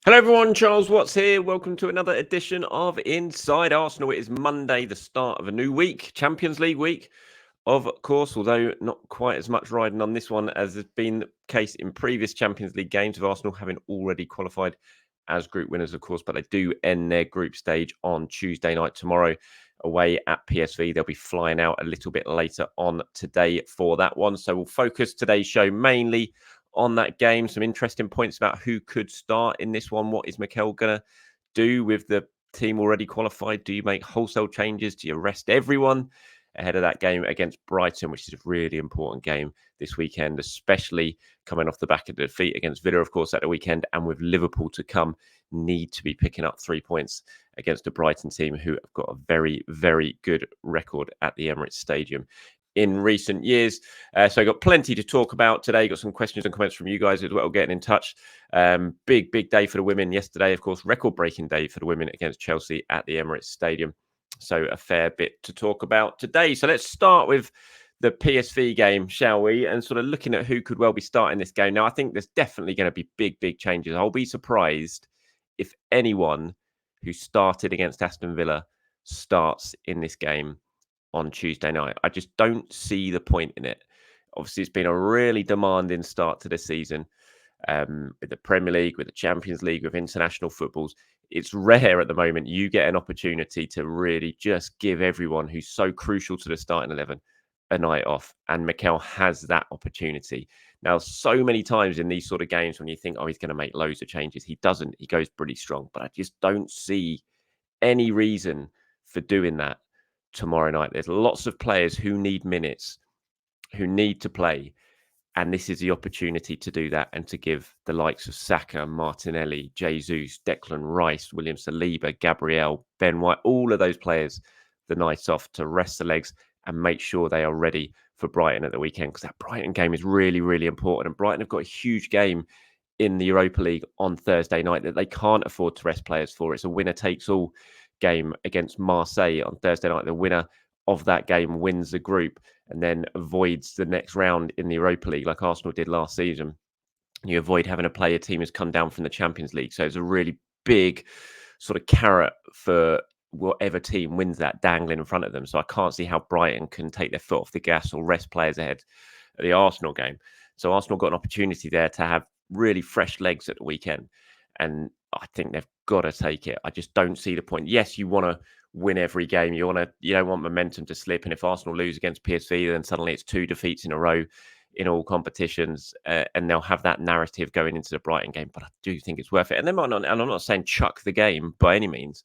Hello everyone, Charles Watts here. Welcome to another edition of Inside Arsenal. It is Monday, the start of a new week, Champions League week, of course, although not quite as much riding on this one as has been the case in previous Champions League games, of Arsenal having already qualified as group winners, of course, but they do end their group stage on Tuesday night tomorrow away at PSV. They'll be flying out a little bit later on today for that one. So we'll focus today's show mainly on that game. Some interesting points about who could start in this one. What is Mikel going to do with the team already qualified? Do you make wholesale changes? Do you rest everyone ahead of that game against Brighton, which is a really important game this weekend, especially coming off the back of the defeat against Villa, of course, at the weekend, and with Liverpool to come, need to be picking up 3 points against a Brighton team who have got a very, very good record at the Emirates Stadium in recent years. So I got plenty to talk about today. Got some questions and comments from you guys as well getting in touch. Big day for the women yesterday, of course, record-breaking day for the women against Chelsea at the Emirates Stadium. So a fair bit to talk about today. So let's start with the PSV game, shall we? And sort of looking at who could well be starting this game. Now, I think there's definitely going to be big changes. I'll be surprised if anyone who started against Aston Villa starts in this game on Tuesday night. I just don't see the point in it. Obviously, it's been a really demanding start to the season with the Premier League, with the Champions League, with international footballs. It's rare at the moment you get an opportunity to really just give everyone who's so crucial to the starting 11 a night off. And Mikel has that opportunity. Now, so many times in these sort of games when you think, oh, he's going to make loads of changes, he doesn't. He goes pretty strong. But I just don't see any reason for doing that tomorrow night. There's lots of players who need minutes, who need to play. And this is the opportunity to do that and to give the likes of Saka, Martinelli, Jesus, Declan Rice, William Saliba, Gabriel, Ben White, all of those players the night off to rest the legs and make sure they are ready for Brighton at the weekend, because that Brighton game is really important. And Brighton have got a huge game in the Europa League on Thursday night that they can't afford to rest players for. It's a winner-takes-all game against Marseille on Thursday night. The winner of that game wins the group and then avoids the next round in the Europa League like Arsenal did last season. You avoid having to play a team who's come down from the Champions League. So it's a really big sort of carrot for whatever team wins that dangling in front of them. So I can't see how Brighton can take their foot off the gas or rest players ahead of the Arsenal game. So Arsenal got an opportunity there to have really fresh legs at the weekend. And I think they've got to take it. I just don't see the point. Yes, you want to win every game. You don't want momentum to slip. And if Arsenal lose against PSV, then suddenly it's 2 defeats in a row in all competitions, and they'll have that narrative going into the Brighton game. But I do think it's worth it. And they might not. And I'm not saying chuck the game by any means.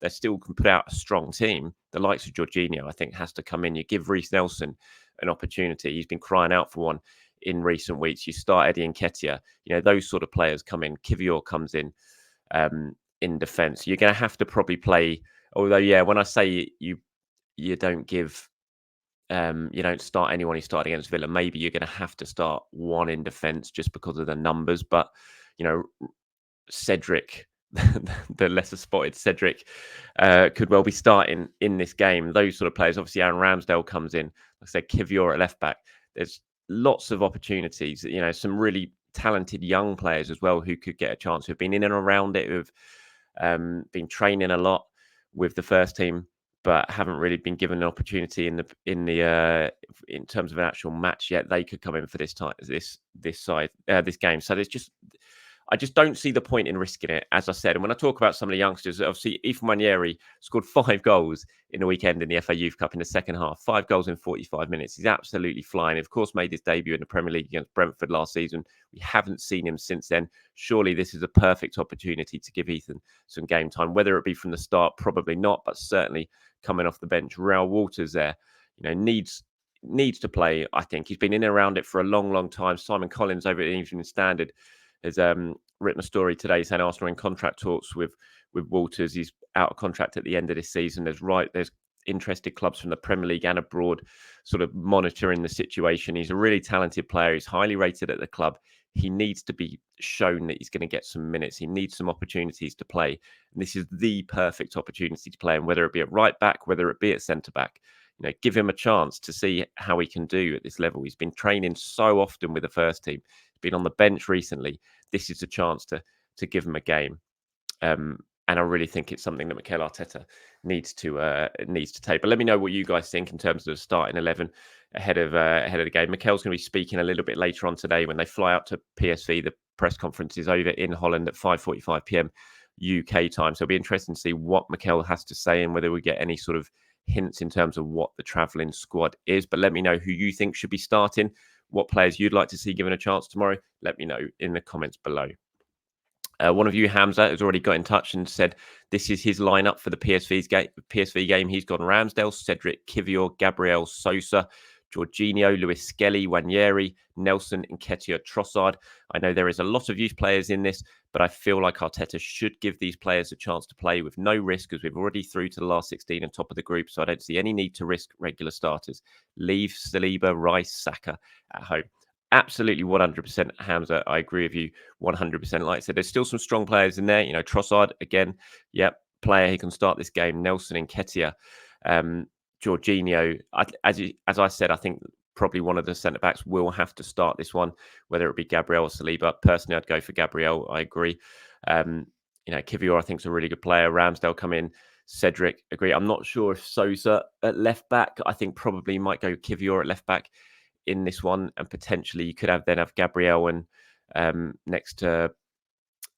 They still can put out a strong team. The likes of Jorginho, I think, has to come in. You give Reece Nelson an opportunity. He's been crying out for one in recent weeks. You start Eddie Nketiah. Those sort of players come in. Kivior comes in defence. You're going to have to probably play. Although, yeah, when I say you don't give, you don't start anyone who started against Villa, maybe you're going to have to start one in defence just because of the numbers. But, Cedric, the lesser spotted Cedric, could well be starting in this game. Those sort of players. Obviously, Aaron Ramsdale comes in. Like I said, Kivior at left back. There's lots of opportunities. Some really talented young players as well who could get a chance, who've been in and around it, who've been training a lot with the first team, but haven't really been given an opportunity in terms of an actual match yet. They could come in for this game. So I just don't see the point in risking it, as I said. And when I talk about some of the youngsters, obviously, Nwaneri scored 5 goals in the weekend in the FA Youth Cup in the second half. 5 goals in 45 minutes. He's absolutely flying. Of course, made his debut in the Premier League against Brentford last season. We haven't seen him since then. Surely this is a perfect opportunity to give Ethan some game time, whether it be from the start, probably not, but certainly coming off the bench. Reuell Walters there, needs to play. I think he's been in and around it for a long time. Simon Collins over at the Evening Standard has written a story today saying Arsenal in contract talks with Walters. He's out of contract at the end of this season. There's interested clubs from the Premier League and abroad sort of monitoring the situation. He's a really talented player. He's highly rated at the club. He needs to be shown that he's going to get some minutes. He needs some opportunities to play. And this is the perfect opportunity to play. And whether it be at right back, whether it be at centre back, give him a chance to see how he can do at this level. He's been training so often with the first team. He's been on the bench recently. This is a chance to to give them a game. And I really think it's something that Mikel Arteta needs to take. But let me know what you guys think in terms of the starting 11 ahead of the game. Mikel's going to be speaking a little bit later on today when they fly out to PSV. The press conference is over in Holland at 5:45 p.m. UK time. So it'll be interesting to see what Mikel has to say and whether we get any sort of hints in terms of what the travelling squad is. But let me know who you think should be starting, what players you'd like to see given a chance tomorrow. Let me know in the comments below. One of you, Hamza, has already got in touch and said this is his lineup for the PSV game. He's gone Ramsdale, Cedric, Kivior, Gabriel, Sosa, Jorginho, Luis Skelly, Nwaneri, Nelson, Nketiah, Trossard. I know there is a lot of youth players in this, but I feel like Arteta should give these players a chance to play with no risk, as we've already through to the last 16 and top of the group, so I don't see any need to risk regular starters. Leave Saliba, Rice, Saka at home. Absolutely 100%, Hamza. I agree with you 100%. Like I said, there's still some strong players in there. You know, Trossard, again, player who can start this game. Nelson and Nketiah. Jorginho, as I said, I think probably one of the centre-backs will have to start this one, whether it be Gabriel or Saliba. Personally, I'd go for Gabriel. I agree. Kivior, I think, is a really good player. Ramsdale come in. Cedric, agree. I'm not sure if Sosa at left-back. I think probably might go Kivior at left-back in this one, and potentially you could have Gabriel and next to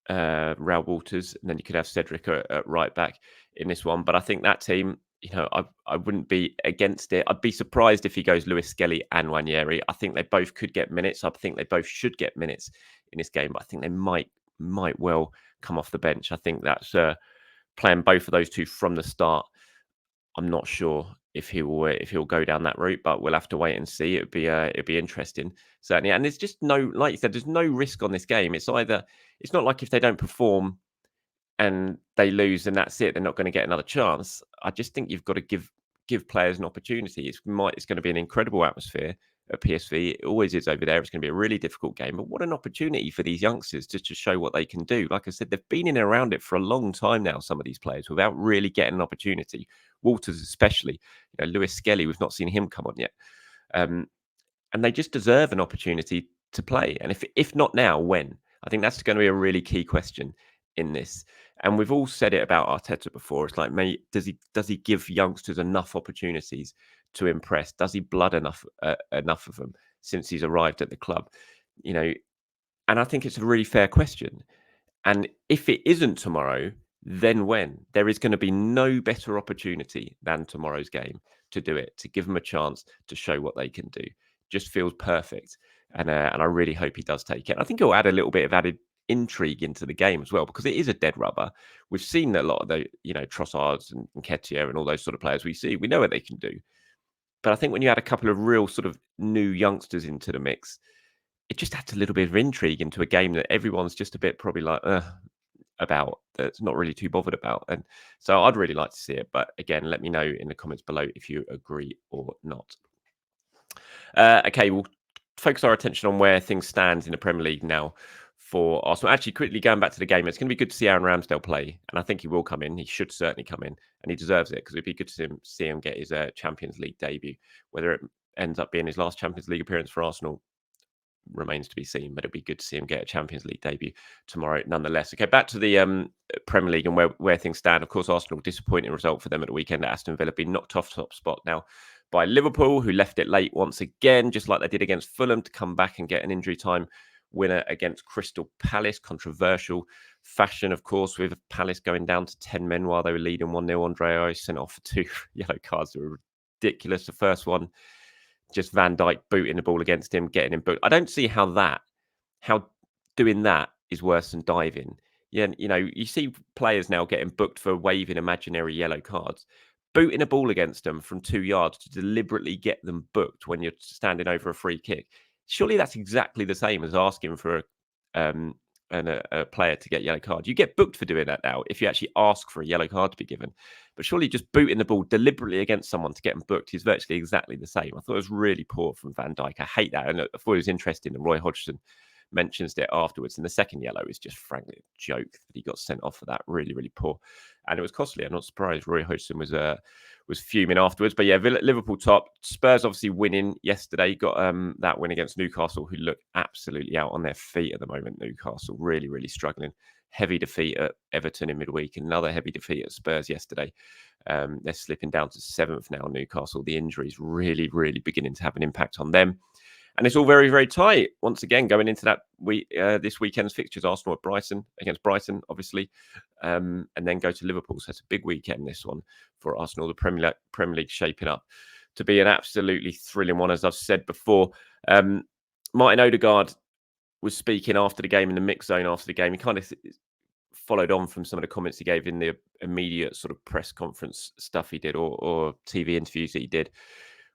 Reuell Walters, and then you could have Cedric at right back in this one. But I think that team, I wouldn't be against it. I'd be surprised if he goes Luis Skelly and Nwaneri. I think they both could get minutes. I think they both should get minutes in this game, but I think they might well come off the bench. I think that's playing both of those two from the start. I'm not sure if he'll go down that route, but we'll have to wait and see. It'd be interesting, certainly. And there's just no, like you said, there's no risk on this game. It's not like if they don't perform and they lose and that's it, they're not going to get another chance. I just think you've got to give players an opportunity. It's going to be an incredible atmosphere at PSV. It always is over there. It's going to be a really difficult game, but what an opportunity for these youngsters just to show what they can do. Like I said, they've been in and around it for a long time now, some of these players, without really getting an opportunity. Walters especially. Luis Skelly, we've not seen him come on yet. And they just deserve an opportunity to play. And if not now, when? I think that's going to be a really key question in this. And we've all said it about Arteta before. It's like, does he give youngsters enough opportunities to impress? Does he blood enough of them since he's arrived at the club? And I think it's a really fair question. And if it isn't tomorrow, then when? There is going to be no better opportunity than tomorrow's game to do it, to give them a chance to show what they can do. Just feels perfect. And I really hope he does take it. I think he'll add a little bit of added intrigue into the game as well, because it is a dead rubber. We've seen a lot of the, Trossards and Nketiah and all those sort of players we know what they can do. But I think when you add a couple of real sort of new youngsters into the mix, it just adds a little bit of intrigue into a game that everyone's just a bit probably like, about, that's not really too bothered about. And so I'd really like to see it. But again, let me know in the comments below if you agree or not. Okay, we'll focus our attention on where things stand in the Premier League now for Arsenal. Actually, quickly going back to the game, it's going to be good to see Aaron Ramsdale play. And I think he will come in. He should certainly come in. And he deserves it, because it'd be good to see him get his Champions League debut. Whether it ends up being his last Champions League appearance for Arsenal remains to be seen, but it'd be good to see him get a Champions League debut tomorrow nonetheless. Okay, back to the Premier League and where things stand. Of course, Arsenal, disappointing result for them at the weekend at Aston Villa, being knocked off top spot now by Liverpool, who left it late once again, just like they did against Fulham, to come back and get an injury time winner against Crystal Palace. Controversial fashion, of course, with Palace going down to 10 men while they were leading 1-0. Andre sent off for 2 yellow cards that were ridiculous. The first one, just Van Dijk booting the ball against him, getting him booked. I don't see how doing that is worse than diving. Yeah, you see players now getting booked for waving imaginary yellow cards. Booting a ball against them from 2 yards to deliberately get them booked when you're standing over a free kick. Surely that's exactly the same as asking for a player to get yellow card. You get booked for doing that now if you actually ask for a yellow card to be given. But surely just booting the ball deliberately against someone to get them booked is virtually exactly the same. I thought it was really poor from Van Dijk. I hate that. And I thought it was interesting that Roy Hodgson mentions it afterwards. And the second yellow is just frankly a joke that he got sent off for that. Really, really poor. And it was costly. I'm not surprised Roy Hodgson was fuming afterwards. But yeah, Liverpool top. Spurs obviously winning yesterday. Got that win against Newcastle, who look absolutely out on their feet at the moment. Newcastle really, really struggling heavy defeat at Everton in midweek, another heavy defeat at Spurs yesterday. They're slipping down to 7th now, Newcastle. The injuries really, really beginning to have an impact on them. And it's all very, very tight. Once again, going into that this weekend's fixtures, Arsenal at Brighton, against Brighton, obviously, and then go to Liverpool. So it's a big weekend, this one, for Arsenal. The Premier League shaping up to be an absolutely thrilling one, as I've said before. Martin Odegaard was speaking after the game in the mix zone after the game. He kind of followed on from some of the comments he gave in the immediate sort of press conference stuff he did or TV interviews that he did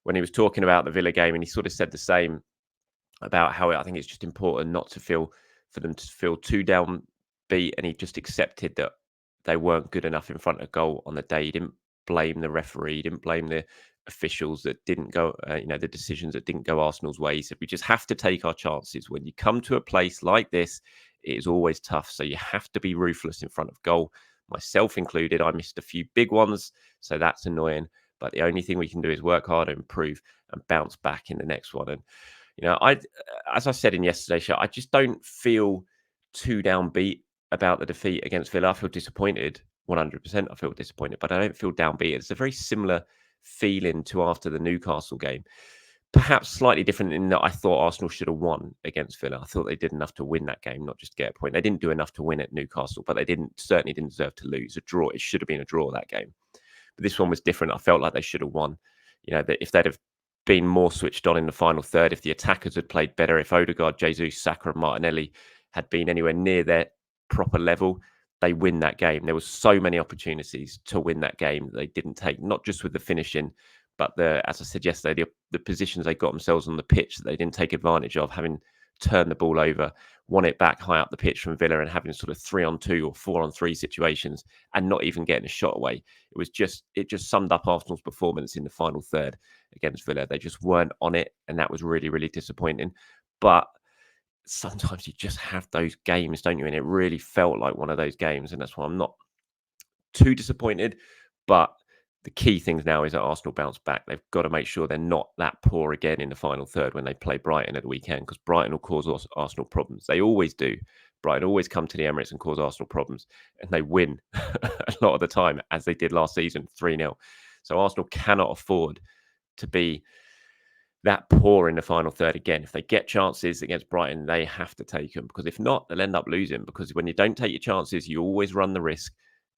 when he was talking about the Villa game. And he sort of said the same about how I think it's just important not to for them to feel too downbeat. And he just accepted that they weren't good enough in front of goal on the day. He didn't blame the referee, he didn't blame the officials that didn't go, the decisions that didn't go Arsenal's way. He said, we just have to take our chances. When you come to a place like this, it is always tough. So you have to be ruthless in front of goal, myself included. I missed a few big ones, so that's annoying. But the only thing we can do is work hard, improve, and bounce back in the next one. And, as I said in yesterday's show, I just don't feel too downbeat about the defeat against Villa. I feel disappointed, 100%. I feel disappointed, but I don't feel downbeat. It's a very similar feeling to after the Newcastle game. Perhaps slightly different in that I thought Arsenal should have won against Villa. I thought they did enough to win that game, not just get a point. They didn't do enough to win at Newcastle, but they certainly didn't deserve to lose. A draw, it should have been a draw, that game. But this one was different. I felt like they should have won. That if they'd have been more switched on in the final third, if the attackers had played better, if Odegaard, Jesus, Saka and Martinelli had been anywhere near their proper level, they win that game. There were so many opportunities to win that game that they didn't take, not just with the finishing, but as I said yesterday, the positions they got themselves on the pitch that they didn't take advantage of, having turned the ball over, won it back high up the pitch from Villa and having sort of 3-on-2 or 4-on-3 situations and not even getting a shot away. It just summed up Arsenal's performance in the final third against Villa. They just weren't on it, and that was really, really disappointing. But sometimes you just have those games, don't you? And it really felt like one of those games, and that's why I'm not too disappointed. But the key things now is that Arsenal bounce back. They've got to make sure they're not that poor again in the final third when they play Brighton at the weekend, because Brighton will cause Arsenal problems. They always do. Brighton always come to the Emirates and cause Arsenal problems, and they win a lot of the time, as they did last season, 3-0. So Arsenal cannot afford to be that poor in the final third again. If they get chances against Brighton, they have to take them, because if not, they'll end up losing, because when you don't take your chances, you always run the risk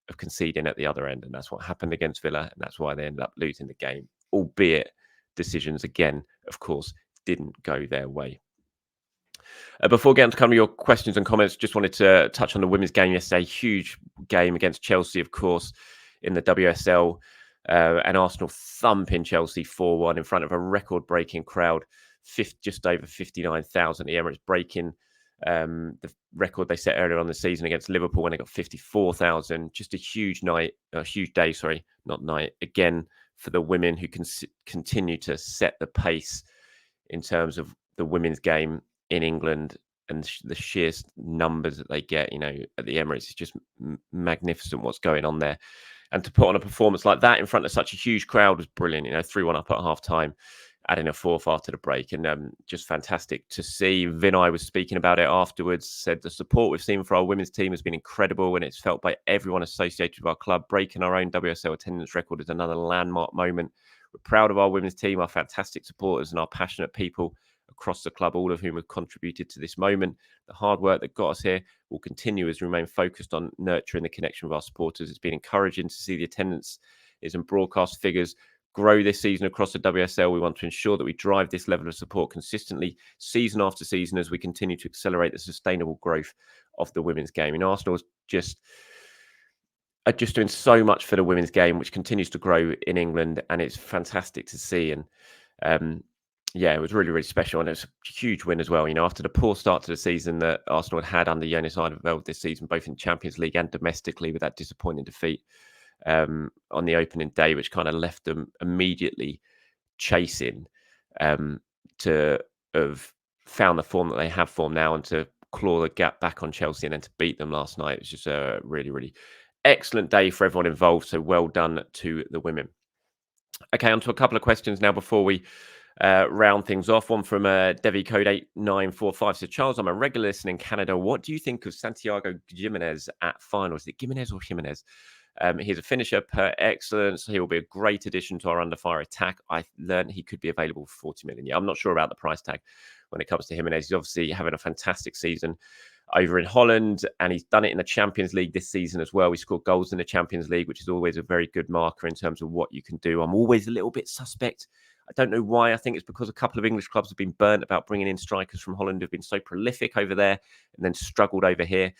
of conceding at the other end. And that's what happened against Villa, and that's why they ended up losing the game, albeit decisions, again, of course, didn't go their way. Before getting to come to your questions and comments, just wanted to touch on the women's game yesterday. Huge game against Chelsea, of course, in the WSL. And Arsenal thumping Chelsea 4-1 in front of a record-breaking crowd, just over 59,000 at the Emirates, breaking the record they set earlier on the season against Liverpool when they got 54,000. Just a huge day, not night, again, for the women, who can continue to set the pace in terms of the women's game in England, and the sheer numbers that they get, at the Emirates. Is just magnificent what's going on there. And to put on a performance like that in front of such a huge crowd was brilliant. 3-1 up at half time, adding a fourth after the break, and just fantastic to see. Vinay was speaking about it afterwards, said the support we've seen for our women's team has been incredible, and it's felt by everyone associated with our club. Breaking our own WSL attendance record is another landmark moment. We're proud of our women's team, our fantastic supporters, and our passionate people across the club, all of whom have contributed to this moment. The hard work that got us here will continue as we remain focused on nurturing the connection with our supporters. It's been encouraging to see the attendance and broadcast figures grow this season across the WSL. We want to ensure that we drive this level of support consistently, season after season, as we continue to accelerate the sustainable growth of the women's game. Arsenal is just doing so much for the women's game, which continues to grow in England, and it's fantastic to see. And it was really, really special, and it's a huge win as well. After the poor start to the season that Arsenal had under Jonas Eideveld this season, both in Champions League and domestically, with that disappointing defeat on the opening day, which kind of left them immediately chasing to have found the form that they have formed now, and to claw the gap back on Chelsea and then to beat them last night. It was just a really, really excellent day for everyone involved. So well done to the women. Okay, on to a couple of questions now before we round things off. One from Devi Code 8945 says, Charles, I'm a regular listener in Canada. What do you think of Santiago Gimenez at finals? Is it Gimenez or Jimenez? He's a finisher per excellence. He will be a great addition to our under fire attack. I learned he could be available for 40 million. Yeah, I'm not sure about the price tag when it comes to Jimenez. He's obviously having a fantastic season over in Holland, and he's done it in the Champions League this season as well. He scored goals in the Champions League, which is always a very good marker in terms of what you can do. I'm always a little bit suspect. I don't know why. I think it's because a couple of English clubs have been burnt about bringing in strikers from Holland who've been so prolific over there and then struggled over here.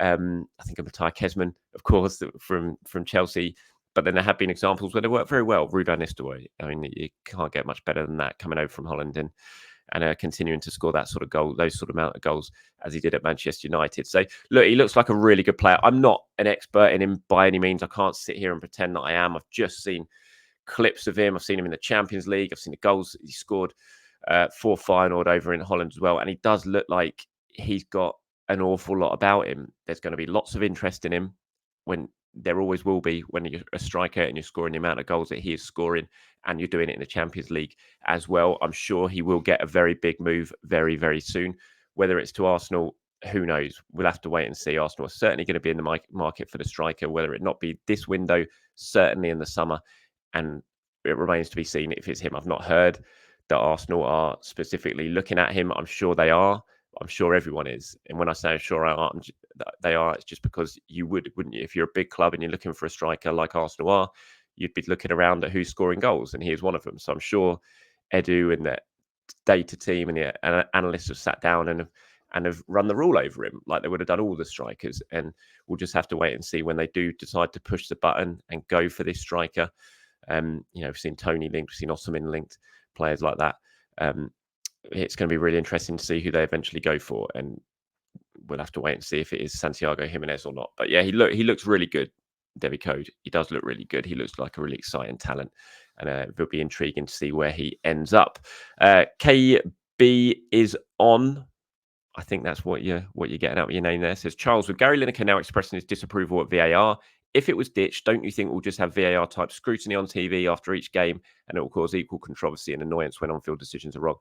I think of Matthias Kesman, of course, from Chelsea. But then there have been examples where they work very well. Ruud van Nistelrooy. I mean, you can't get much better than that coming over from Holland and continuing to score that sort of goal, those sort of amount of goals as he did at Manchester United. So, look, he looks like a really good player. I'm not an expert in him by any means. I can't sit here and pretend that I am. I've just seen clips of him. I've seen him in the Champions League. I've seen the goals he scored for Feyenoord over in Holland as well. And he does look like he's got an awful lot about him. There's going to be lots of interest in him, when there always will be when you're a striker and you're scoring the amount of goals that he is scoring, and you're doing it in the Champions League as well. I'm sure he will get a very big move very, very soon. Whether it's to Arsenal, who knows? We'll have to wait and see. Arsenal are certainly going to be in the market for the striker, whether it not be this window, certainly in the summer. And it remains to be seen if it's him. I've not heard that Arsenal are specifically looking at him. I'm sure they are. I'm sure everyone is. And when I say I'm sure they are, it's just because you wouldn't you? If you're a big club and you're looking for a striker like Arsenal are, you'd be looking around at who's scoring goals, and he is one of them. So I'm sure Edu and the data team and the analysts have sat down and have run the rule over him like they would have done all the strikers. And we'll just have to wait and see when they do decide to push the button and go for this striker. We've seen Tony linked, we've seen Osimhen linked, players like that. It's going to be really interesting to see who they eventually go for, and we'll have to wait and see if it is Santiago Jimenez or not. But yeah, he looks really good, Debbie Code. He does look really good. He looks like a really exciting talent, and it'll be intriguing to see where he ends up. KB is on. I think that's what you're getting out with your name there. It says, Charles, with Gary Lineker now expressing his disapproval at VAR, if it was ditched, don't you think we'll just have VAR type scrutiny on TV after each game, and it will cause equal controversy and annoyance when on-field decisions are wrong?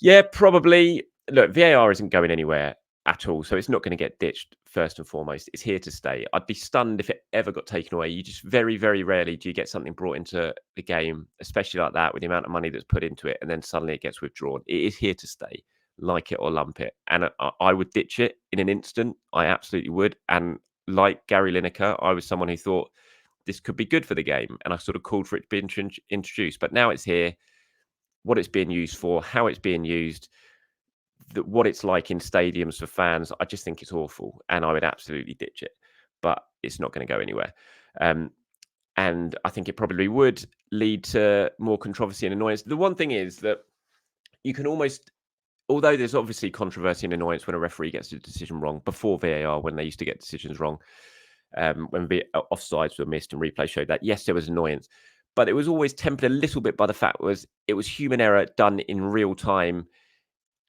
Yeah, probably. Look, VAR isn't going anywhere at all, so it's not going to get ditched first and foremost. It's here to stay. I'd be stunned if it ever got taken away. You just very, very rarely do you get something brought into the game, especially like that, with the amount of money that's put into it, and then suddenly it gets withdrawn. It is here to stay, like it or lump it. And I would ditch it in an instant. I absolutely would. And like Gary Lineker, I was someone who thought this could be good for the game, and I sort of called for it to be introduced. But now it's here. What it's being used for, how it's being used, what it's like in stadiums for fans, I just think it's awful, and I would absolutely ditch it. But it's not going to go anywhere. And I think it probably would lead to more controversy and annoyance. The one thing is that you can almost, although there's obviously controversy and annoyance when a referee gets a decision wrong, before VAR, when they used to get decisions wrong, when offsides were missed and replay showed that, yes, there was annoyance. But it was always tempered a little bit by the fact it was human error done in real time,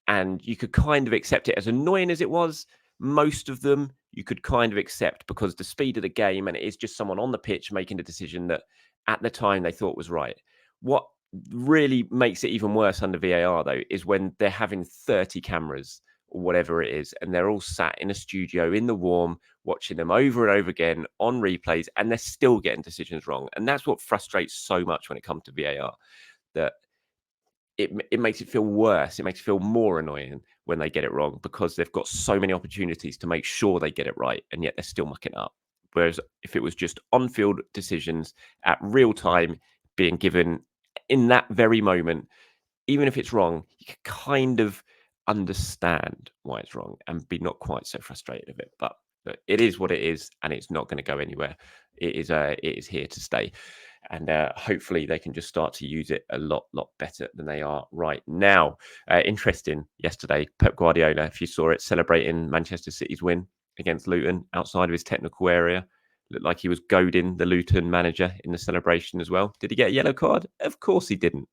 and you could kind of accept it. As annoying as it was, most of them you could kind of accept because the speed of the game, and it is just someone on the pitch making a decision that at the time they thought was right. What really makes it even worse under VAR, though, is when they're having 30 cameras or whatever it is, and they're all sat in a studio in the warm, watching them over and over again on replays, and they're still getting decisions wrong. And that's what frustrates so much when it comes to VAR, that it makes it feel worse. It makes it feel more annoying when they get it wrong, because they've got so many opportunities to make sure they get it right, and yet they're still mucking it up. Whereas if it was just on-field decisions at real time being given in that very moment, even if it's wrong, you can kind of understand why it's wrong and be not quite so frustrated of it. But it is what it is, and it's not going to go anywhere. It is here to stay. And hopefully they can just start to use it a lot better than they are right now. Interesting, yesterday, Pep Guardiola, if you saw it, celebrating Manchester City's win against Luton outside of his technical area. Looked like he was goading the Luton manager in the celebration as well. Did he get a yellow card? Of course he didn't.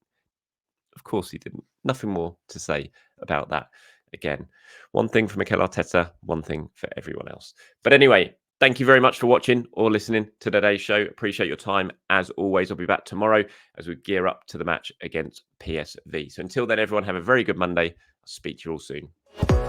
Of course he didn't. Nothing more to say about that. Again, one thing for Mikel Arteta, one thing for everyone else. But anyway, Thank you very much for watching or listening to today's show. Appreciate your time. As always, I'll be back tomorrow as we gear up to the match against PSV. So until then, everyone have a very good Monday. I'll speak to you all soon.